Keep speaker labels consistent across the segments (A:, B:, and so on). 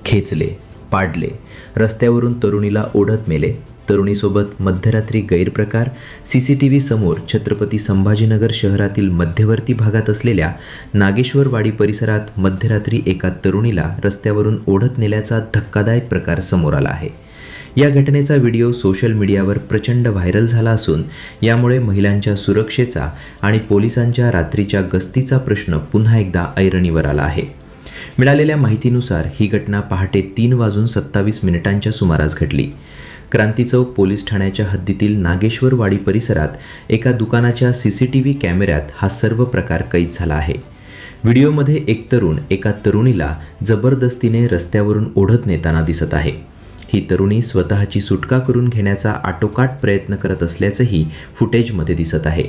A: खेचले, पाडले, रस्त्यावरून तरुणीला ओढत मेले, तरुणीसोबत मध्यरात्री गैरप्रकार, CCTV समोर छत्रपती संभाजीनगर शहरातील मध्यवर्ती भागात असलेल्या नागेश्वरवाडी परिसरात मध्यरात्री एका तरुणीला रस्त्यावरून ओढत नेल्याचा धक्कादायक प्रकार समोर आला आहे. या घटनेचा व्हिडिओ सोशल मीडियावर प्रचंड व्हायरल झाला असून यामुळे महिलांच्या सुरक्षेचा आणि पोलिसांच्या रात्रीच्या गस्तीचा प्रश्न पुन्हा एकदा ऐरणीवर आला आहे. मिळालेल्या माहितीनुसार ही घटना पहाटे 3:27 सुमारास घडली. क्रांती चौक पोलीस ठाण्याच्या हद्दीतील नागेश्वरवाडी परिसरात एका दुकानाच्या CCTV कॅमेऱ्यात हा सर्व प्रकार कैद झाला आहे. व्हिडिओमध्ये एक तरुण एका तरुणीला जबरदस्तीने रस्त्यावरून ओढत नेताना दिसत आहे. ही तरुणी स्वतःची सुटका करून घेण्याचा आटोकाट प्रयत्न करत असल्याचंही फुटेजमध्ये दिसत आहे.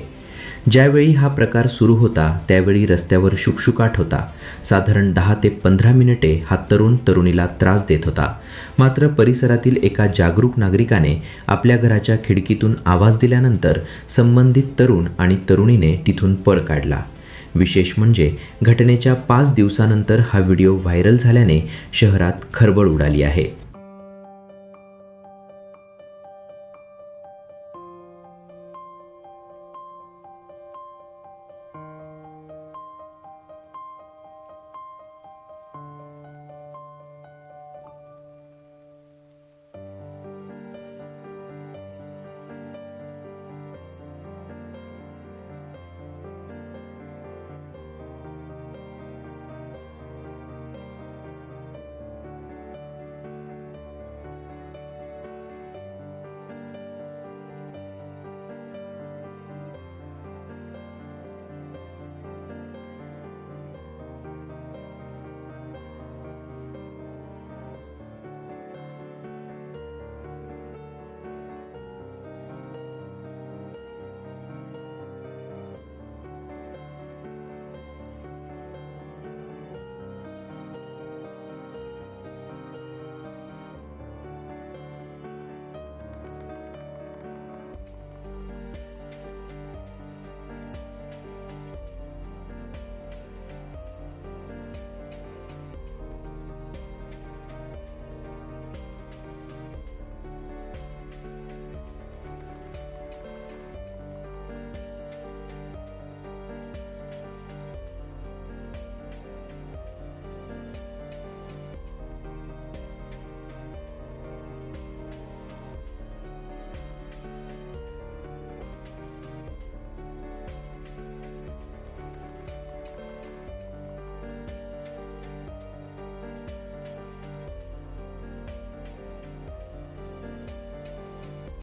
A: ज्यावेळी हा प्रकार सुरू होता त्यावेळी रस्त्यावर शुकशुकाट होता. साधारण 10 ते 15 मिनिटे हा तरुण तरुणीला त्रास देत होता. मात्र परिसरातील एका जागरूक नागरिकाने आपल्या घराच्या खिडकीतून आवाज दिल्यानंतर संबंधित तरुण आणि तरुणीने तिथून पळ काढला. विशेष म्हणजे घटनेच्या 5 दिवसानंतर हा व्हिडिओ व्हायरल झाल्याने शहरात खळबळ उडाली आहे.